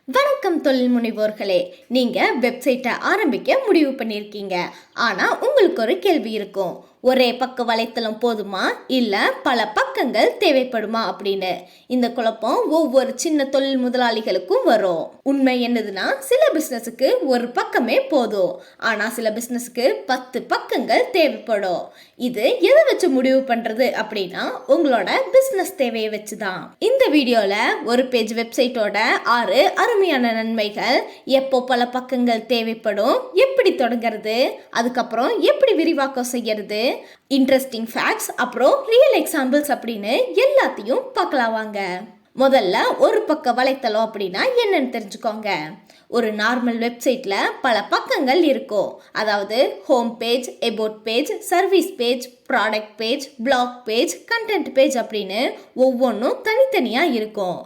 வணக்கம் தொழில் முனைவோர்களே, நீங்க வெப்சைட்டை ஆரம்பிக்க முடிவு பண்ணியிருக்கீங்க. ஆனா உங்களுக்கு ஒரு கேள்வி இருக்கும், ஒரே பக்க வலைத்தளம் போதுமா இல்ல பல பக்கங்கள் தேவைப்படுமா அப்படின்னு. இந்த குழப்பம் ஒவ்வொரு சின்ன தொழில் முதலாளிகளுக்கும் வரும். உண்மை என்னதுன்னா, சில பிசினஸுக்கு ஒரு பக்கமே போதும், ஆனா சில பிசினஸுக்கு 10 பக்கங்கள் தேவைப்படும். இது எதை வச்சு முடிவு பண்றது அப்படின்னா, உங்களோட பிசினஸ் தேவையை வச்சுதான். இந்த வீடியோல ஒரு பேஜ் வெப்சைட்டோட 6 அருமையான நன்மைகள், எப்போ பல பக்கங்கள் தேவைப்படும், எப்படி தொடங்குறது, அதுக்கப்புறம் எப்படி விரிவாக்கம் செய்யறது, இன்ட்ரெஸ்டிங் ஃபேக்ட்ஸ், அப்புறம் ரியல் எக்ஸாம்பிள்ஸ் அப்படின்னு எல்லாத்தையும் பார்க்கலாம் வாங்க. முதல்ல ஒரு பக்க வலைத்தளம் அப்படின்னா என்னன்னு தெரிஞ்சுக்கோங்க. ஒரு நார்மல் வெப்சைட்ல பல பக்கங்கள் இருக்கும். அதாவது home page, about page, service page, product page, black page, content page அப்படின்னு ஒவ்வொன்றும் தனித்தனியாக இருக்கும்.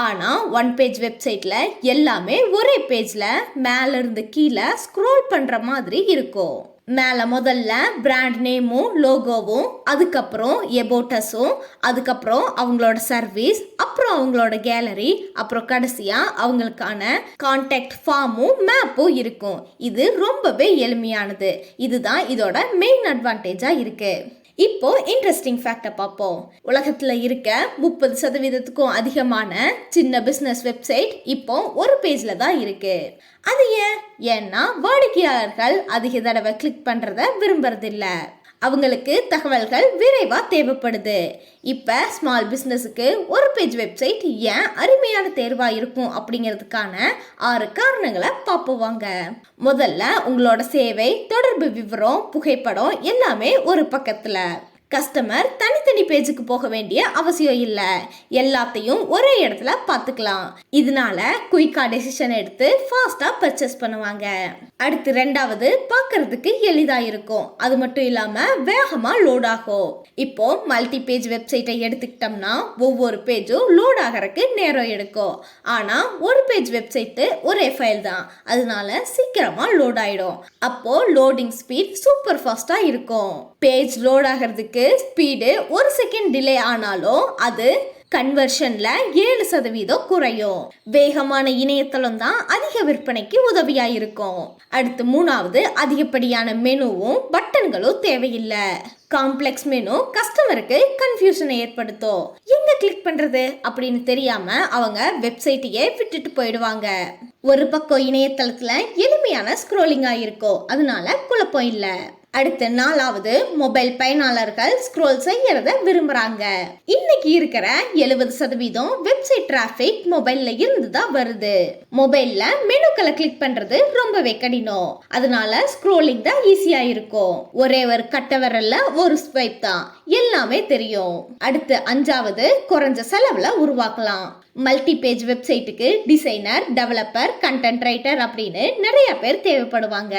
ஆனால் ஒன் பேஜ் வெப்சைட்டில் எல்லாமே ஒரே பேஜில் மேலேருந்து கீழே ஸ்க்ரோல் பண்ணுற மாதிரி இருக்கும். மேலே முதல்ல பிராண்ட் நேமும் லோகோவும், அதுக்கப்புறம் எபோட்டஸும், அதுக்கப்புறம் அவங்களோட சர்வீஸ், அப்புறம் அவங்களோட கேலரி, அப்புறம் கடைசியாக அவங்களுக்கான கான்டாக்ட் ஃபார்மும் மேப்பும் இருக்கும். இது ரொம்பவே எளிமையானது. இதுதான் இதோட மெயின் அட்வான்டேஜாக இருக்குது. இப்போ இன்ட்ரெஸ்டிங் ஃபேக்டை பார்ப்போம். உலகத்தில் இருக்க 30% அதிகமான சின்ன பிஸ்னஸ் வெப்சைட் இப்போ ஒரு பேஜில் தான் இருக்கு. அது ஏன்னா வாடிக்கையாளர்கள் அதிக தடவை கிளிக் பண்ணுறத விரும்புறதில்ல. அவங்களுக்கு தகவல்கள் விரைவாக தேவைப்படுது. இப்போ ஸ்மால் பிஸ்னஸுக்கு ஒரு பேஜ் வெப்சைட் ஏன் அருமையான தேர்வாக இருக்கும் அப்படிங்கிறதுக்கான 6 காரணங்களை பார்ப்போவாங்க. முதல்ல, உங்களோட சேவை, தொடர்பு விவரம், புகைப்படம் எல்லாமே ஒரு பக்கத்தில். கஸ்டமர் தனித்தனி பேஜுக்கு போக வேண்டிய அவசியம் இல்லை, எல்லாத்தையும் ஒரே இடத்துல பார்த்துக்கலாம். இதனால குயிக்கா டெசிஷன் எடுத்து ஃபாஸ்டா பர்ச்சேஸ் பண்ணுவாங்க. அடுத்து ரெண்டாவது, பார்க்கறதுக்கு எளிதா இருக்கும். அது மட்டும் இல்லாம வேகமா லோட் ஆகும். இப்போ மல்டி பேஜ் வெப்சைட்டை எடுத்துக்கிட்டோம்னா ஒவ்வொரு பேஜும் லோட் ஆகிறதுக்கு நேரம் எடுக்கும். ஆனா ஒரு பேஜ் வெப்சைட்டு ஒரே ஃபைல் தான், அதனால சீக்கிரமா லோட் ஆயிடும். அப்போ லோடிங் ஸ்பீட் சூப்பர் ஃபாஸ்டா இருக்கும். பேஜ் லோட் ஆகிறதுக்கு ஸ்பீடு 1 செகண்ட் டிலே ஆனாலும் அது கன்வர்ஷன்ல 7% குறையும். வேகமான இணையதளம் தான் அதிக விற்பனைக்கு உதவியா இருக்கும். அடுத்து மூணாவது, அதிகப்படியான மெனுவும் பட்டன்களும் தேவையில்லை. காம்ப்ளெக்ஸ் மெனு கஸ்டமருக்கு கன்ஃபியூஷனை ஏற்படுத்தும். எங்க கிளிக் பண்றது அப்படின்னு தெரியாம அவங்க வெப்சைட்டையே விட்டுட்டு போயிடுவாங்க. ஒரு பக்கம் இணையதளத்துல எளிமையான ஸ்க்ரோலிங்கா இருக்கும், அதனால குழப்பம் இல்லை. அடுத்து நாலாவது, மொபைல் பயனாளர்கள் ஸ்க்ரோல் செய்யறத விரும்புறாங்க. இன்னைக்கு இருக்கிற 70% வெப்சைட் டிராபிக் மொபைல்ல இருந்து தான் வருது. மொபைல்ல மெனுக்களை கிளிக் பண்றது ரொம்பவே கடினம், அதனால ஸ்க்ரோலிங் தான் ஈஸியா இருக்கும். ஒரே ஒரு கட்ட விரல்ல ஒரு ஸ்வைப் தான், எல்லாமே தெரியும். அடுத்து அஞ்சாவது, குறைஞ்ச செலவுல உருவாக்கலாம். மல்டி பேஜ் வெப்சைட்டுக்கு டிசைனர், டெவலப்பர், கண்டென்ட் ரைட்டர் அப்படின்னு நிறைய பேர் தேவைப்படுவாங்க.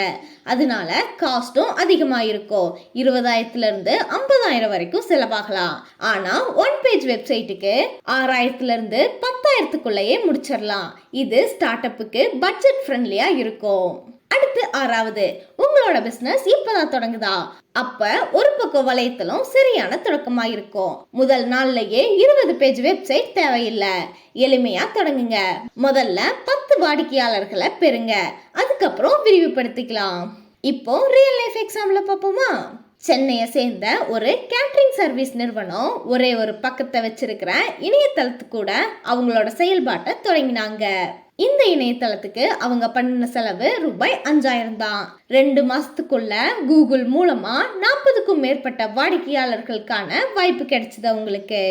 அதனால காஸ்டும் அதிகமாக இருக்கும். 20,000 இருந்து 50,000 வரைக்கும் செலவாகலாம். ஆனா ஒன் பேஜ் வெப்சைட்டுக்கு 6,000 இருந்து 10,000க்குள்ளேயே முடிச்சிடலாம். இது ஸ்டார்ட் அப்புக்கு பட்ஜெட் ஃப்ரெண்ட்லியா இருக்கும். அடுத்து ஆறாவது, உங்களோட பிசினஸ் இப்பதான் தொடங்குதா, அப்ப ஒரு பக்கம் வலைத்தளம் சரியான தொடக்கமா இருக்கும். முதல் நாள்லயே 20 பேஜ் வெப்சைட் தேவையில்லை. எளிமையா தொடங்குங்க. முதல்ல 10 வாடிக்கையாளர்களை பெறுங்க, அதுக்கப்புறம் விரிவுபடுத்திக்கலாம். இப்போ ரியல் லைஃப் எக்ஸாம்பிள் பார்ப்போமா? சென்னையை சேர்ந்த ஒரு கேட்டரிங் சர்வீஸ் நிறுவனம் ஒரே ஒரு பக்கத்தை வச்சிருக்கிற இணையதளத்துக்கு கூட அவங்களோட செயல்பாட்டை தொடங்கினாங்க. இந்த இணையதளத்துக்கு அவங்க பண்ணின செலவு ரூபாய் 5,000 தான். 2 மாசத்துக்குள்ள கூகுள் மூலமா 40க்கும் மேற்பட்ட வாடிக்கையாளர்களுக்கான வாய்ப்பு கிடைச்சது அவங்களுக்கு.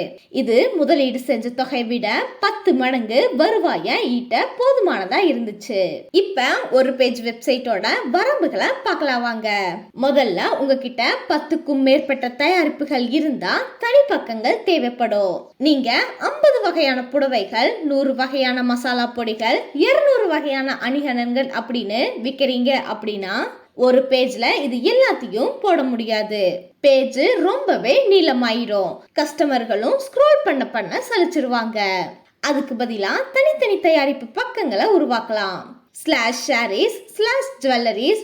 இது முதலீடு செஞ்ச தொகை விட 10 மடங்கு வருவாயை ஈட்ட போதுமானதா இருந்துச்சு. இப்ப ஒரு பேஜ் வெப்சைட்டோட வரம்புகளை பார்க்கலாம் வாங்க. முதல்ல உங்ககிட்ட 10க்கும் மேற்பட்ட தயாரிப்புகள் இருந்தா தனி பக்கங்கள் தேவைப்படும். நீங்க 50 வகையான புடவைகள், 100 வகையான மசாலா பொடிகள், 200 வகையான அணிகலன்கள் அப்படின்னு விற்கிறீங்க அப்படின்னா ஒரு பேஜ்ல இது எல்லாத்தையும் போட முடியாது. பேஜ் ரொம்பவே நீளமாயிரும். கஸ்டமர்களும் ஸ்க்ரோல் பண்ண சலிச்சிருவாங்க. அதுக்கு பதிலா தனித்தனி தயாரிப்பு பக்கங்களை உருவாக்கலாம். /sarees, /jewelries,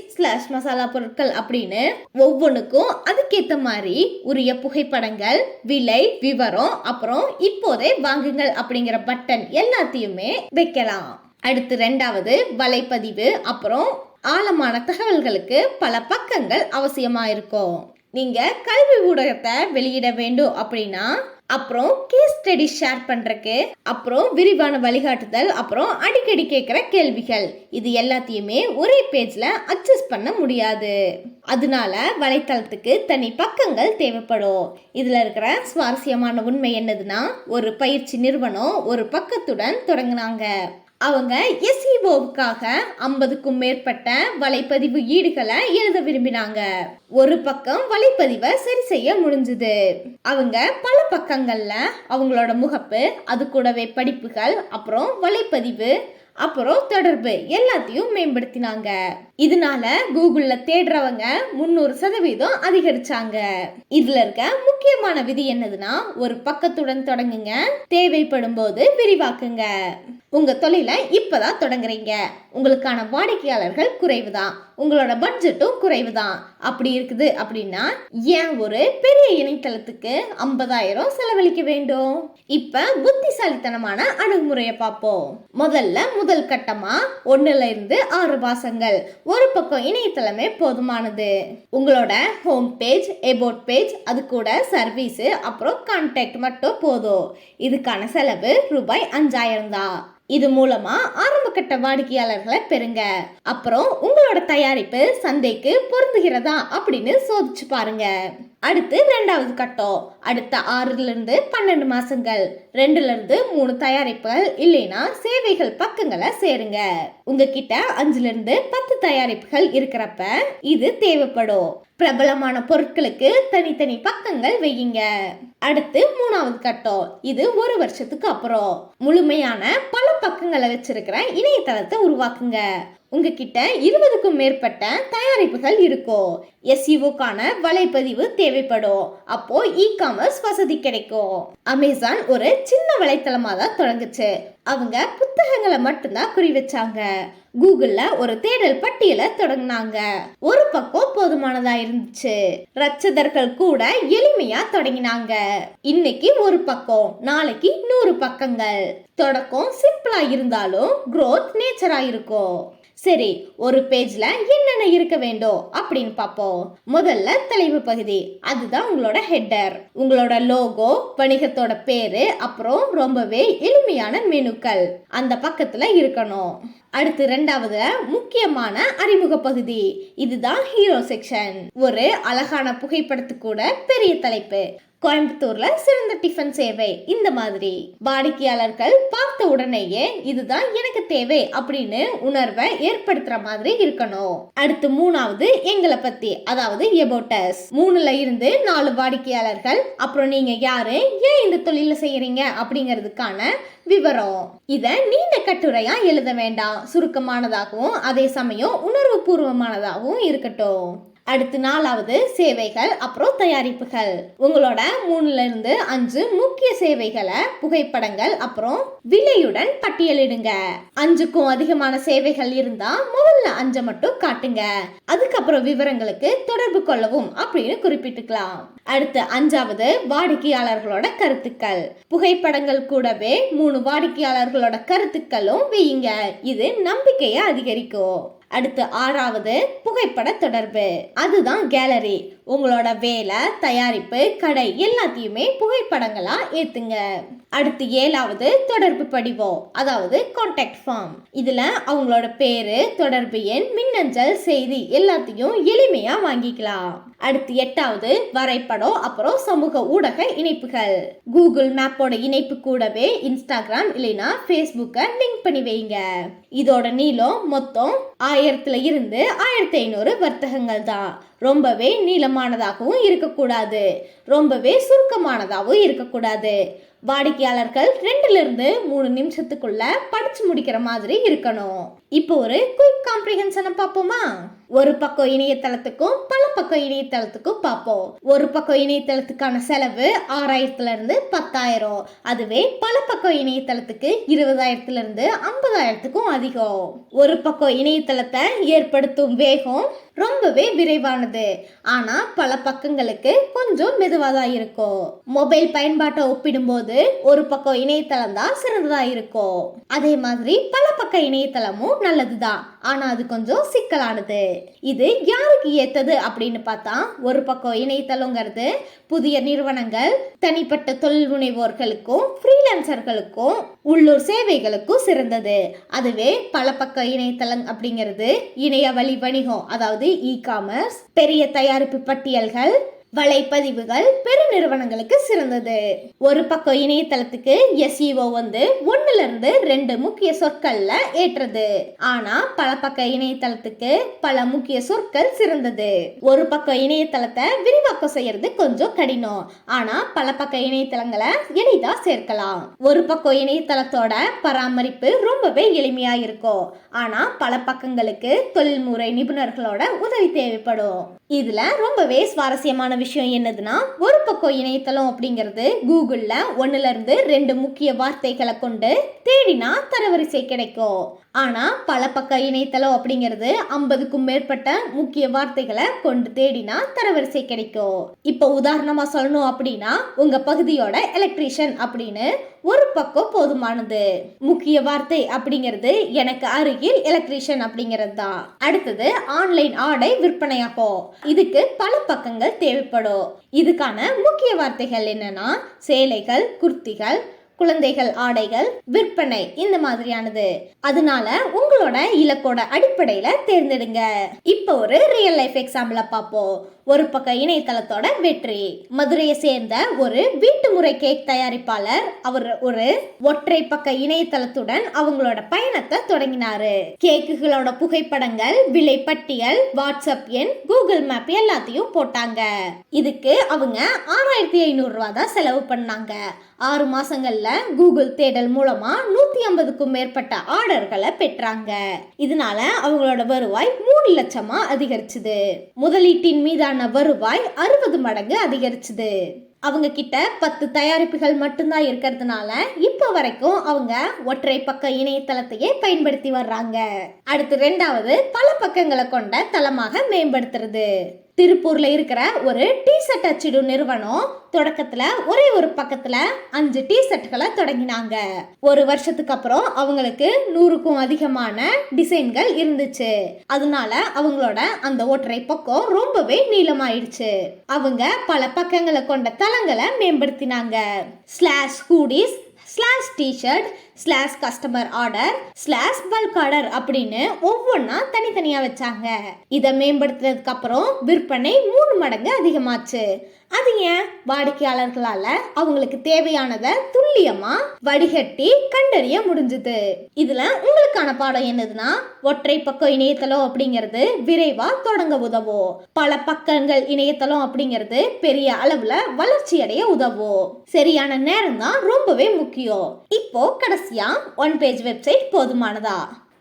/மசாலா பொருட்கள் அப்படின்னு ஒவ்வொன்றுக்கும் அதுக்கேற்ற மாதிரி உரிய புகைப்படங்கள், விலை விவரம், அப்புறம் இப்போதே வாங்குங்கள் அப்படிங்கிற பட்டன் எல்லாத்தையுமே வைக்கலாம். அடுத்து ரெண்டாவது வலைப்பதிவு, அப்புறம் ஆழமான தகவல்களுக்கு பல பக்கங்கள் அவசியமா இருக்கும். நீங்க கல்வி ஊடகத்தை வெளியிட வேண்டும் அப்படின்னா, அப்புறம் கேஸ் ஸ்டடி ஷேர் பண்றதுக்கு, அப்புறம் விரிவான வழிகாட்டுதல், அப்புறம் அடிக்கடி கேட்கிற கேள்விகள், இது எல்லாத்தையுமே ஒரே பேஜ்ல அக்சஸ் பண்ண முடியாது. அதனால வலைத்தளத்துக்கு தனி பக்கங்கள் தேவைப்படும். இதுல இருக்கிற சுவாரஸ்யமான உண்மை என்னதுன்னா, ஒரு பயிற்சி நிறுவனம் ஒரு பக்கத்துடன் தொடங்கினாங்க. அவங்க SEOவுக்காக 50க்கும் மேற்பட்ட வலைப்பதிவு ஈடுகளை எழுத விரும்பினாங்க. ஒரு பக்கம் வலைப்பதிவை சரி செய்ய முடிஞ்சது. அவங்க பல பக்கங்கள்ல அவங்களோட முகப்பு, அது கூடவே படிப்புகள், அப்புறம் வலைப்பதிவு, அப்புறம் தொடர்பு எல்லாத்தையும் மேம்படுத்தினாங்க. இதனால கூகுள்ல தேடுறவங்க 300% அதிகரிச்சாங்க. இதுல இருக்க முக்கியமான விதி என்னதுன்னா, ஒரு பக்கத்துடன் தொடங்குங்க, தேவைப்படும் போது விரிவாக்குங்க. உங்க தொழிலை இப்பதான் தொடங்குறீங்க, உங்களுக்கான வாடிக்கையாளர்கள் குறைவுதான், உங்களோட பட்ஜெட்டும் குறைவுதான். அப்படி இருக்குது அப்படின்னா ஏன் ஒரு பெரிய இணையதளத்துக்கு 50,000 செலவழிக்க வேண்டும்? இப்ப புத்திசாலித்தனமான அணுகுமுறையை பார்ப்போம். முதல் கட்டமா 1 இருந்து 6 மாசங்கள் ஒரு பக்கம் இணையதளமே போதுமானது. உங்களோட ஹோம் பேஜ், எபோட் பேஜ், அது கூட சர்வீஸ், அப்புறம் கான்டாக்ட் மட்டும் போதும். இதுக்கான செலவு ரூபாய் 5,000 தான். இது மூலமா ஆரம்ப கட்ட வாடிக்கையாளர்களை பெறுங்க. அப்புறம் உங்களோட தயாரிப்பு சந்தைக்கு பொருந்துகிறதா அப்படின்னு சோதிச்சு பாருங்க. அடுத்து ரெண்டாவது கட்டம், அடுத்த 6 இருந்து 12 மாசங்கள் 2 இருந்து 3 தயாரிப்புகள் இல்லைன்னா சேவைகள் பக்கங்களை சேருங்க. உங்ககிட்ட 5 இருந்து 10 தயாரிப்புகள் இருக்கிறப்ப இது தேவைப்படும். பிரபலமான பொருட்களுக்கு தனித்தனி பக்கங்கள் வையுங்க. அடுத்து 3வது கட்டம், இது 1 வருஷத்துக்கு அப்புறம் முழுமையான பல பக்கங்களை வச்சிருக்கிற இணையதளத்தை உருவாக்குங்க. உங்ககிட்ட 20க்கும் மேற்பட்ட தயாரிப்புகள் இருக்கும். SEOக்கான வலைப்பதிவு தேவைப்படும். அப்போ e-commerce வசதி கிடைக்கும். அமேசான் ஒரு சின்ன வலைத்தளமா தான் தொடங்குச்சு. அவங்க புத்தகங்களை மட்டும்தான் குறி வச்சாங்க. கூகுள்ல ஒரு தேடல் பட்டியலை தொடங்கினாங்க. ஒரு பக்கம் போதுமானதா இருந்துச்சு. ரச்சதர்கள் கூட எளிமையா தொடங்கினாங்க. இன்னைக்கு ஒரு பக்கம், நாளைக்கு 100 பக்கங்கள். தொடக்கம் சிம்பிளா இருந்தாலும் growth நேச்சரா இருக்கும். சரி, ஒரு பேஜ்ல என்னென்ன இருக்க வேண்டும் அப்படின்னு பார்ப்போம். முதல்ல தலைப்பு பகுதி, அதுதான் உங்களோட ஹெட்டர். உங்களோட லோகோ, வணிகத்தோட பேரு, அப்புறம் ரொம்பவே எளிமையான மெனுக்கள் அந்த பக்கத்துல இருக்கணும். அடுத்து ரெண்டாவது முக்கியமான அறிமுக பகுதி, இதுதான் ஹீரோ செக்ஷன். ஒரு அழகான புகைப்படத்து கூட பெரிய தலைப்பு, கோயம்புத்தூர்ல சிறந்த டிஃபன் சேவை, இந்த மாதிரி வாடிக்கையாளர்கள் பார்த்த உடனேயே இதுதான் எனக்கு தேவை அப்படின்னு உணர்வை ஏற்படுத்துற மாதிரி இருக்கணும். அடுத்து 3வது எங்களை பத்தி, அதாவது about us. 3 இருந்து 4 வாடிக்கையாளர்கள், அப்புறம் நீங்க யாரு, ஏன் இந்த தொழில செய்யறீங்க அப்படிங்கிறதுக்கான விவரம். இத நீண்ட கட்டுரையா எழுத வேண்டாம், சுருக்கமானதாகவும் அதே சமயம் உணர்வு பூர்வமானதாகவும் இருக்கட்டும். அடுத்து 4வது சேவைகள், அப்புறம் தயாரிப்புகள். உங்களோட 3 இருந்து 5 முக்கிய சேவைகளை புகைப்படங்கள் அப்புறம் விலையுடன் பட்டியலிடுங்க. 5க்கும் அதிகமான சேவைகள் இருந்தா முதல்ல 5 மட்டும் காட்டுங்க. அதுக்கப்புறம் விவரங்களுக்கு தொடர்பு கொள்ளவும் அப்படின்னு குறிப்பிட்டுக்கலாம். அடுத்து 5வது வாடிக்கையாளர்களோட கருத்துக்கள். புகைப்படங்கள் கூடவே 3 வாடிக்கையாளர்களோட கருத்துக்களும் வையுங்க. இது நம்பிக்கையை அதிகரிக்கும். அடுத்து 6வது புகைப்பட தொடர்பு, அதுதான் கேலரி. உங்களோட வேலை, தயாரிப்பு, கடை எல்லாத்தையுமே புகைப்படங்களா ஏத்துங்க. அடுத்து 7வது தொடர்பு படிவம், அதாவது கான்டாக்ட் ஃபார்ம். இதுல அவங்களோட பேரு, தொடர்பு எண், மின்னஞ்சல் செய்தி எல்லாத்தையும் எளிமையா வாங்கிக்கலாம். அடுத்து 8வது வரைபடம், அப்புறம் சமூக ஊடக இணைப்புகள். கூகுள் மேப்போட இணைப்பு கூடவே இன்ஸ்டாகிராம் இல்லைன்னா ஃபேஸ்புக்கை லிங்க் பண்ணி வைங்க. இதோட நீளம் மொத்தம் 1000 இருந்து 1500 வர்த்தகங்கள் தான். ரொம்பவே நீளமானதாகவும் இருக்கக்கூடாது, ரொம்பவே சுருக்கமானதாகவும் இருக்கக்கூடாது. வாடிக்கையாளர்கள் 2 இருந்து 3 நிமிஷத்துக்குள்ள படிச்சு முடிக்கிற மாதிரி இருக்கணும். இப்போ ஒரு குயிக் காம்ப்ரிஹென்ஷனை பார்ப்போமா? ஒரு பக்கம் இணையதளத்துக்கும் பல பக்கம் இணையதளத்துக்கும் பார்ப்போம். ஒரு பக்கம் இணையதளத்துக்கான செலவு 6,000 இருந்து 10,000. அதுவே பல பக்கம் இணையதளத்துக்கு 20,000 இருந்து 50,000க்கும் அதிகம். ஒரு பக்கம் இணையதளத்தை ஏற்படுத்தும் வேகம் ரொம்பவே விரைவானது, ஆனா பல பக்கங்களுக்கு கொஞ்சம் மெதுவாக தான் இருக்கும். மொபைல் பயன்பாட்டை ஒப்பிடும்போது போது ஒரு பக்கம் இணையதளம் தான் சிறந்ததா இருக்கும். அதே மாதிரி பல பக்க இணையதளமும் நல்லதுதான், ஆனா அது கொஞ்சம் சிக்கலானது. இது யாருக்கு ஏத்தது அப்படின்னு பார்த்தா, ஒரு பக்கம் இணையதளங்கிறது புதிய நிறுவனங்கள், தனிப்பட்ட தொழில் முனைவோர்களுக்கும் ஃப்ரீலான்சர்களுக்கும் உள்ளூர் சேவைகளுக்கும் சிறந்தது. அதுவே பல பக்க இணையதளம் அப்படிங்கிறது இணைய வழி வணிகம், அதாவது இ-காமர்ஸ், பெரிய தயாரிப்பு பட்டியல்கள், வலைப்பதிவுகள் பெருநிறுவனங்களுக்கு சிறந்தது. ஒரு பக்கம் இணையதளத்துக்கு SEO வந்து 1-2 முக்கிய சொற்கள்ல ஏற்றது. ஆனா பல பக்க இணையதளத்துக்கு பல முக்கிய சொற்கள் சிறந்தது. ஒரு பக்கம் இணையதளத்தை விரிவாக்கம் செய்யறது கொஞ்சம் கடினம், ஆனா பல பக்க இணையதளங்களை எளிதா சேர்க்கலாம். ஒரு பக்கம் இணையதளத்தோட பராமரிப்பு ரொம்பவே எளிமையா இருக்கும், ஆனா பல பக்கங்களுக்கு தொழில்முறை நிபுணர்களோட உதவி தேவைப்படும். இதுல ரொம்பவே சுவாரஸ்யமான விஷயம் என்னதுன்னா, ஒரு பக்கம் இணையதளம் அப்படிங்கிறது கூகுள்ல 1-2 முக்கிய வார்த்தைகளை கொண்டு தேடினா தரவரிசை கிடைக்கும். ஆனா பல பக்க இணையதளம் அப்படிங்கிறது 50க்கும் மேற்பட்ட முக்கிய வார்த்தைகளை கொண்டு தேடினா தரவரிசை கிடைக்கும். இப்போ உதாரணமா சொல்லணும் அப்படின்னா, உங்க பகுதியோட எலக்ட்ரீஷியன் அப்படின்னு ஒரு பக்கம் போதுமானது. முக்கிய வார்த்தை அப்படிங்கிறது எனக்கு அருகில் எலக்ட்ரீஷியன் அப்படிங்கிறது தான். அடுத்தது ஆன்லைன் ஆடை விற்பனையாகும். இதுக்கு பல பக்கங்கள் தேவைப்படும். இதுக்கான முக்கிய வார்த்தைகள் என்னன்னா, சேலைகள், குர்த்திகள், குழந்தைகள் ஆடைகள் விற்பனை, இந்த மாதிரியானது. அதனால உங்களோட இலக்கோட அடிப்படையில தேர்ந்தெடுங்க. இப்போ ஒரு ரியல் லைஃப் எக்ஸாம்பிள பார்ப்போம். ஒரு பக்க இணையதளத்தோட வெற்றி. மதுரையை சேர்ந்த ஒரு வீட்டு முறை கேக் தயாரிப்பாளர் அவர் ஒரு ஒற்றை பக்க இணையதளத்துடன் அவங்களோட பயணத்தை தொடங்கினாரு. கேக்குகளோட புகைப்படங்கள், விலை பட்டியல், வாட்ஸ்அப் எண், கூகுள் மேப் எல்லாத்தையும் போட்டாங்க. இதுக்கு அவங்க 6500 ரூபாய் தான் செலவு பண்ணாங்க. 6 மாசங்கள்ல கூகுள் தேடல் மூலமா 150க்கும் மேற்பட்ட ஆர்டர்களை பெற்றாங்க. இதனால அவங்களோட வருவாய் 3 லட்சமா அதிகரிச்சுது. முதலீட்டின் மீதான வருவாய் 60 மடங்கு அதிகரிச்சுது. அவங்க கிட்ட 10 தயாரிப்புகள் மட்டும்தான் இருக்கிறதுனால இப்ப வரைக்கும் அவங்க ஒற்றை பக்க இணையதளத்தையே பயன்படுத்தி வர்றாங்க. அடுத்து 2வது பல பக்கங்களை கொண்ட தளமாக மேம்படுத்துறது. திருப்பூர்ல இருக்கிற ஒரு டி-ஷர்ட் அச்சிடும் நிறுவனம் தொடக்கத்துல ஒரே ஒரு பக்கத்துல 5 டி-ஷர்ட்களை தொடங்கினாங்க. ஒரு வருஷத்துக்கு அப்புறம் அவங்களுக்கு 100க்கும் அதிகமான டிசைன்கள் இருந்துச்சு. அதனால அவங்களோட அந்த ஒற்றை பக்கம் ரொம்பவே நீளமாயிடுச்சு. அவங்க பல பக்கங்களை கொண்ட தளங்களை மேம்படுத்தினாங்க. /Hoodies, /t-shirt, /customer order, /bulk order அப்படின்னு ஒவ்வொன்னா தனித்தனியா வச்சாங்க. இதை மேம்படுத்துறதுக்கு அப்புறம் விற்பனை 3 மடங்கு அதிகமாச்சு. அது ஏன்? வாடிக்கையாளர்களால அவங்களுக்கு தேவையானதை துல்லியமா வடிகட்டி கண்டறிய முடிஞ்சது. இதுல உங்களுக்கான பாடம் என்னதுன்னா, ஒற்றை பக்கம் இணையதளம் அப்படிங்கிறது விரைவா தொடங்க உதவும். பல பக்கங்கள் இணையதளம் அப்படிங்கிறது பெரிய அளவுல வளர்ச்சி அடைய உதவும். சரியான நேரம் தான் ரொம்பவே முக்கியம். இப்போ கடைசியா 1 பேஜ் வெப்சைட் போதுமானதா?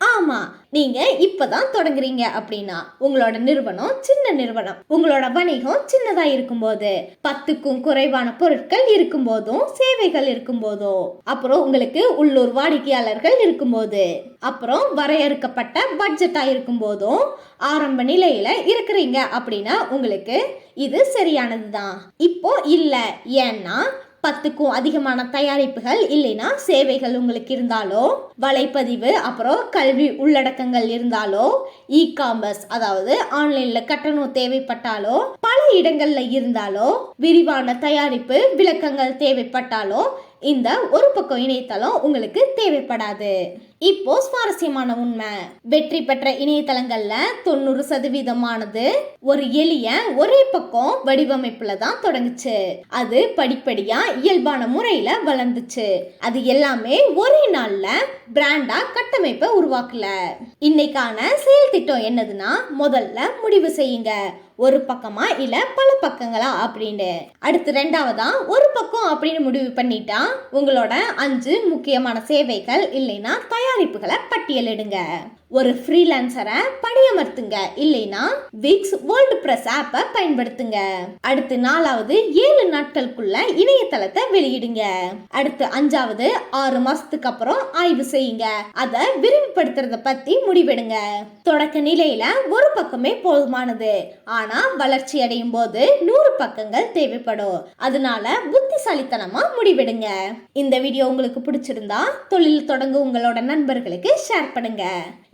ஆமா, நீங்க இப்பதான் தொடங்குறீங்க அப்படின்னா உங்களோட நிறுவனம் சின்ன நிறுவனம், உங்களோட வணிகம் சின்னதா இருக்கும்போது, 10க்கும் குறைவான பொருட்கள் இருக்கும் போதும், சேவைகள் இருக்கும் போதும், அப்புறம் உங்களுக்கு உள்ளூர் வாடிக்கையாளர்கள் இருக்கும்போது, அப்புறம் வரையறுக்கப்பட்ட பட்ஜெட்டா இருக்கும் போதும், ஆரம்ப நிலையில இருக்கிறீங்க அப்படின்னா உங்களுக்கு இது சரியானதுதான். இப்போ இல்ல, ஏன்னா 10க்கும் அதிகமான தயாரிப்புகள் இல்லைன்னா சேவைகள் உங்களுக்கு இருந்தாலோ, வலைப்பதிவு அப்புறம் கல்வி உள்ளடக்கங்கள் இருந்தாலோ, இ-காமர்ஸ் அதாவது ஆன்லைன்ல கட்டணம் தேவைப்பட்டாலோ, பல இடங்கள்ல இருந்தாலோ, விரிவான தயாரிப்பு விளக்கங்கள் தேவைப்பட்டாலோ இந்த ஒரு பக்கம் இணையதளம் உங்களுக்கு தேவைப்படாது. இப்போ சுவாரஸ்யமான உண்மை, வெற்றி பெற்ற இணையதளங்கள்ல 90% ஒரு எளிய ஒரே பக்கம் வடிவமைப்புல தான் தொடங்குச்சு. அது படிப்படியா இயல்பான முறையில வளர்ந்துச்சு. அது எல்லாமே ஒரே நாள்ல பிராண்டா கட்டமைப்பை உருவாக்கல. இன்னைக்கான செயல் திட்டம் என்னதுன்னா, முதல்ல முடிவு செய்யுங்க, ஒரு பக்கமா இல்ல பல பக்கங்களா அப்படின்னு. அடுத்து 2வதா ஒரு பக்கம் அப்படின்னு முடிவு பண்ணிட்டா உங்களோட 5 முக்கியமான சேவைகள் இல்லைன்னா தயாரிப்புகளை பட்டியலிடுங்க. ஒரு ஃப்ரீலான்சரை பணியமர்த்துங்க, இல்லைனா விக்ஸ் வேர்ல்ட் பிரஸ் ஆப்பை பயன்படுத்துங்க. அடுத்து 4வது 7 நாட்களுக்குள்ள இணையதளத்தை வெளியிடுங்க. அடுத்து 5வது 6 மாசத்துக்கு அப்புறம் ஆய்வு செய்யுங்க. அதை விரிவுபடுத்துறத பத்தி முடிவெடுங்க. தொடக்க நிலையில ஒரு பக்கமே போதுமானது, ஆனா வளர்ச்சி அடையும் போது 100 பக்கங்கள் தேவைப்படும். அதனால புத்திசாலித்தனமா முடிவெடுங்க. இந்த வீடியோ உங்களுக்கு பிடிச்சிருந்தா தொழில் தொடங்க உங்களோட நண்பர்களுக்கு ஷேர் பண்ணுங்க.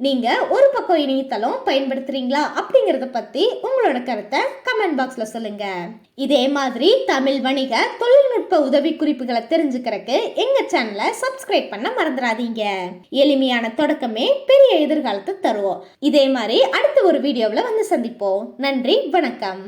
நீங்க ஒரு பக்கம் இணையதளம் பயன்படுத்துறீங்களா அப்படிங்கறத பத்தி உங்களோட கருத்தை கமெண்ட் பாக்ஸ்ல சொல்லுங்க. இதே மாதிரி தமிழ் வணிக தொழில்நுட்ப உதவி குறிப்புகளை தெரிஞ்சுக்கிறதுக்கு எங்க சேனலை சப்ஸ்கிரைப் பண்ண மறந்துடாதீங்க. எளிமையான தொடக்கமே பெரிய எதிர்காலத்தை தருவோம். இதே மாதிரி அடுத்த ஒரு வீடியோவில் வந்து சந்திப்போம். நன்றி, வணக்கம்.